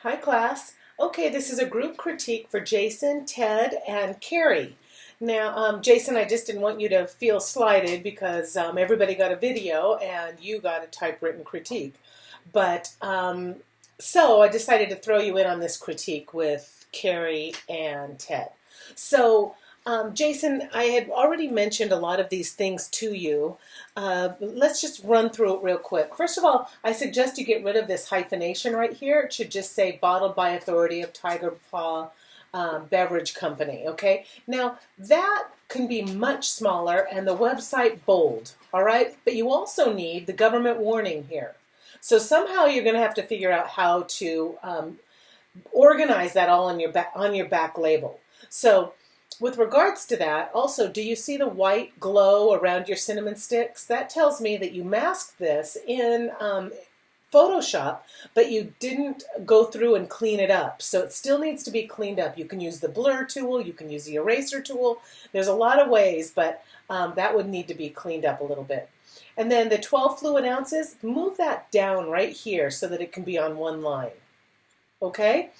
Hi, class. Okay, this is a group critique for Jason, Ted, and Carrie. Now, Jason, I just didn't want you to feel slighted because everybody got a video and you got a typewritten critique. So I decided to throw you in on this critique with Carrie and Ted. So, Jason, I had already mentioned a lot of these things to you. Let's just run through it real quick. First of all, I suggest you get rid of this hyphenation right here. It should just say bottled by authority of Tiger Paw Beverage Company, okay? Now, that can be much smaller and the website bold, all right? But you also need the government warning here. So somehow you're going to have to figure out how to organize that all on your back label. So with regards to that, also, do you see the white glow around your cinnamon sticks? That tells me that you masked this in Photoshop, but you didn't go through and clean it up. So it still needs to be cleaned up. You can use the blur tool, you can use the eraser tool. There's a lot of ways, but that would need to be cleaned up a little bit. And then the 12 fluid ounces, move that down right here so that it can be on one line. Okay?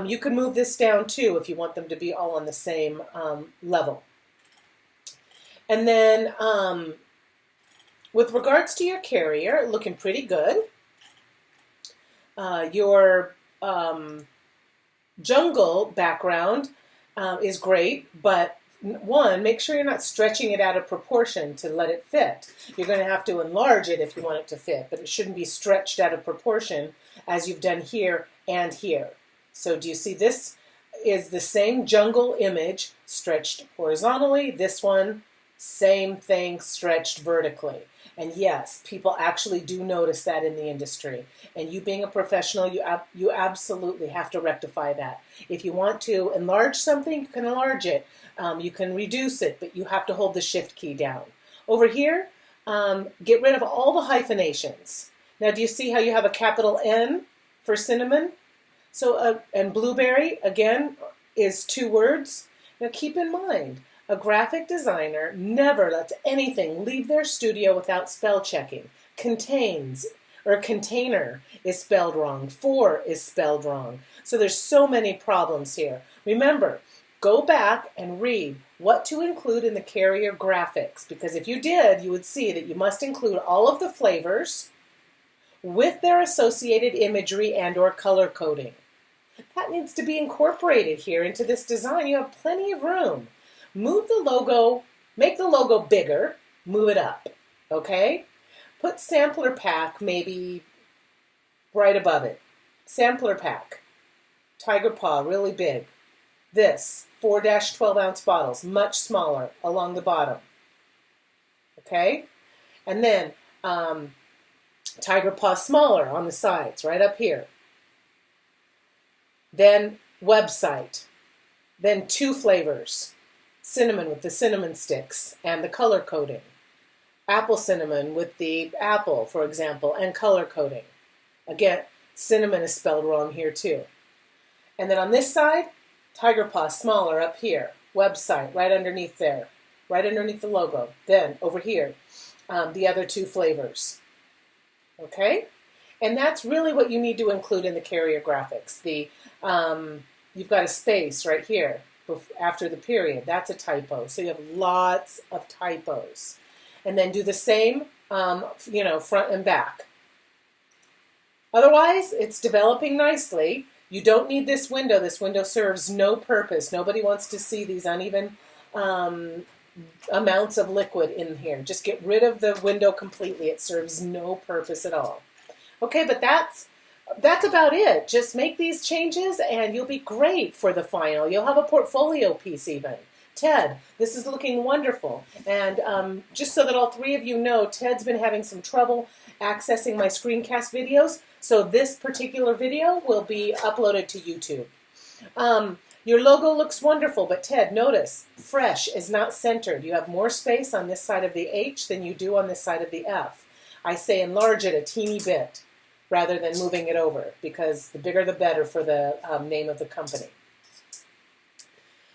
You can move this down too if you want them to be all on the same level. And then with regards to your carrier, looking pretty good. Your jungle background is great, but one, make sure you're not stretching it out of proportion to let it fit. You're going to have to enlarge it if you want it to fit, but it shouldn't be stretched out of proportion as you've done here and here. So do you see this is the same jungle image stretched horizontally. This one, same thing stretched vertically. And yes, people actually do notice that in the industry. And you being a professional, you absolutely have to rectify that. If you want to enlarge something, you can enlarge it. You can reduce it, but you have to hold the shift key down. Over here, get rid of all the hyphenations. Now, do you see how you have a capital N for cinnamon? So, and blueberry, again, is two words. Now, keep in mind, a graphic designer never lets anything leave their studio without spell checking. Contains or container is spelled wrong. For is spelled wrong. So there's so many problems here. Remember, go back and read what to include in the carrier graphics, because if you did, you would see that you must include all of the flavors with their associated imagery and or color coding. That needs to be incorporated here into this design. You have plenty of room. Move the logo, make the logo bigger, move it up, okay? Put sampler pack maybe right above it. Sampler pack, Tiger Paw, really big. This, 4-12 ounce bottles, much smaller along the bottom, okay? And then Tiger Paw smaller on the sides, right up here. Then website, then two flavors. Cinnamon with the cinnamon sticks and the color coding. Apple cinnamon with the apple, for example, and color coding. Again, cinnamon is spelled wrong here too. And then on this side, Tiger Paw smaller up here. Website right underneath there, right underneath the logo. Then over here, the other two flavors. Okay? And that's really what you need to include in the carrier graphics. You've got a space right here after the period. That's a typo. So you have lots of typos. And then do the same, front and back. Otherwise, it's developing nicely. You don't need this window. This window serves no purpose. Nobody wants to see these uneven amounts of liquid in here. Just get rid of the window completely. It serves no purpose at all. Okay, but that's about it. Just make these changes and you'll be great for the final. You'll have a portfolio piece even. Ted, this is looking wonderful. And just so that all three of you know, Ted's been having some trouble accessing my screencast videos. So this particular video will be uploaded to YouTube. Your logo looks wonderful, but Ted, notice, fresh is not centered. You have more space on this side of the H than you do on this side of the F. I say enlarge it a teeny bit rather than moving it over, because the bigger the better for the name of the company.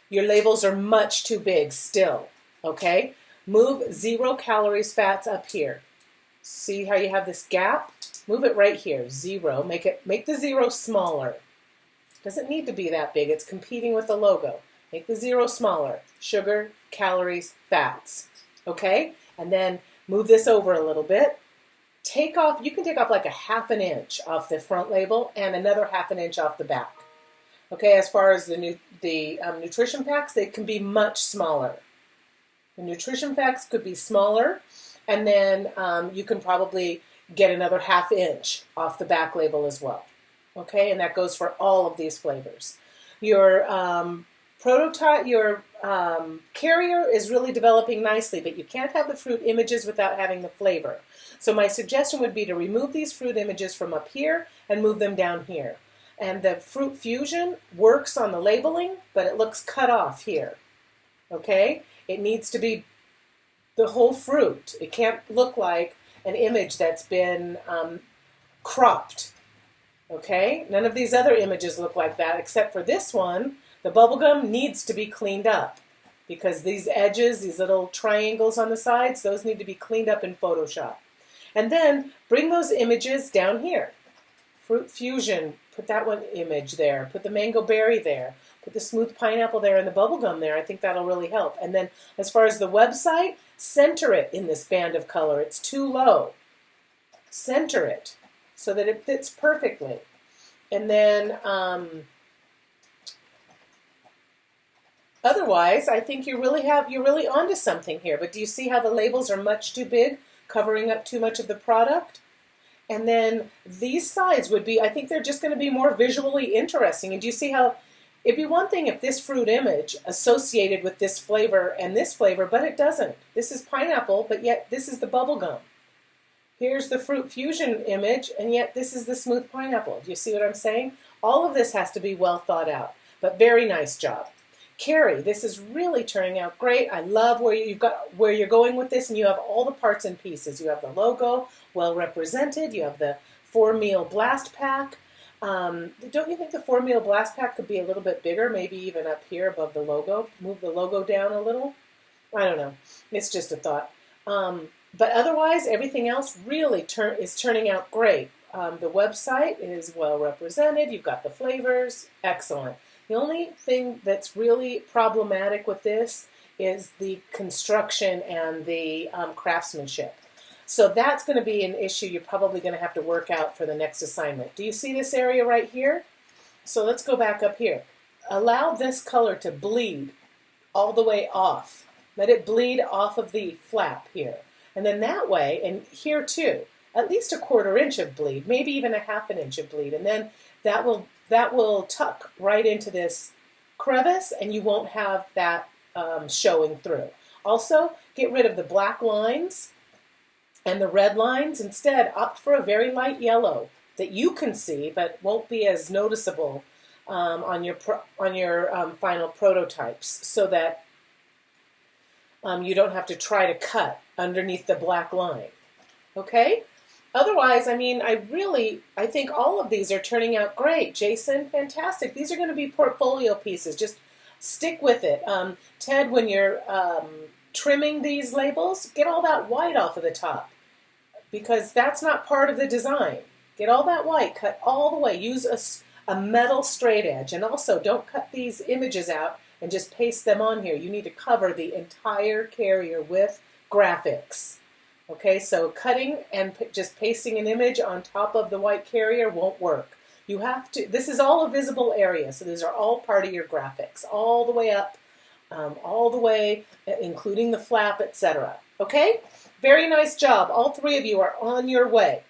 Your labels are much too big still, okay? Move 0 calories fats up here. See how you have this gap? Move it right here, 0. Make the 0 smaller. Doesn't need to be that big. It's competing with the logo. Make the 0 smaller. Sugar, calories, fats. Okay? And then move this over a little bit. Take off, you can take off like a 1/2 inch off the front label and another 1/2 inch off the back. Okay, as far as the nutrition facts, they can be much smaller. The nutrition facts could be smaller, and then you can probably get another 1/2 inch off the back label as well. Okay, and that goes for all of these flavors. Your prototype, your carrier is really developing nicely, but you can't have the fruit images without having the flavor. So my suggestion would be to remove these fruit images from up here and move them down here. And the Fruit Fusion works on the labeling, but it looks cut off here. Okay? It needs to be the whole fruit. It can't look like an image that's been cropped. Okay? None of these other images look like that, except for this one. The bubblegum needs to be cleaned up because these edges, these little triangles on the sides, those need to be cleaned up in Photoshop. And then bring those images down here. Fruit Fusion, put that one image there. Put the mango berry there. Put the smooth pineapple there and the bubblegum there. I think that'll really help. And then as far as the website, center it in this band of color. It's too low. Center it so that it fits perfectly. And then otherwise, I think you're really onto something here. But do you see how the labels are much too big, covering up too much of the product? And then these sides would be, I think they're just going to be more visually interesting. And do you see how it'd be one thing if this fruit image associated with this flavor and this flavor, but it doesn't. This is pineapple, but yet this is the bubble gum. Here's the Fruit Fusion image, and yet this is the smooth pineapple. Do you see what I'm saying? All of this has to be well thought out, but very nice job. Carrie, this is really turning out great. I love where you're going with this, and you have all the parts and pieces. You have the logo well represented. You have the 4-meal blast pack. Don't you think the 4-meal blast pack could be a little bit bigger, maybe even up here above the logo? Move the logo down a little? I don't know. It's just a thought. But otherwise, everything else really is turning out great. The website is well represented. You've got the flavors. Excellent. The only thing that's really problematic with this is the construction and the craftsmanship. So that's going to be an issue you're probably going to have to work out for the next assignment. Do you see this area right here? So let's go back up here. Allow this color to bleed all the way off. Let it bleed off of the flap here. And then that way, and here too, at least a 1/4 inch of bleed, maybe even a 1/2 inch of bleed. And then that will tuck right into this crevice, and you won't have that showing through. Also, get rid of the black lines and the red lines. Instead, opt for a very light yellow that you can see, but won't be as noticeable on your final prototypes, so that you don't have to try to cut underneath the black line. Okay? Otherwise, I mean, I think all of these are turning out great. Jason, fantastic. These are going to be portfolio pieces. Just stick with it. Ted, when you're trimming these labels, get all that white off of the top, because that's not part of the design. Get all that white, cut all the way. Use a metal straight edge. And also, don't cut these images out and just paste them on here. You need to cover the entire carrier with graphics. Okay, so cutting and just pasting an image on top of the white carrier won't work. You have to, this is all a visible area, so these are all part of your graphics, all the way up, all the way, including the flap, etc. Okay, very nice job. All 3 of you are on your way.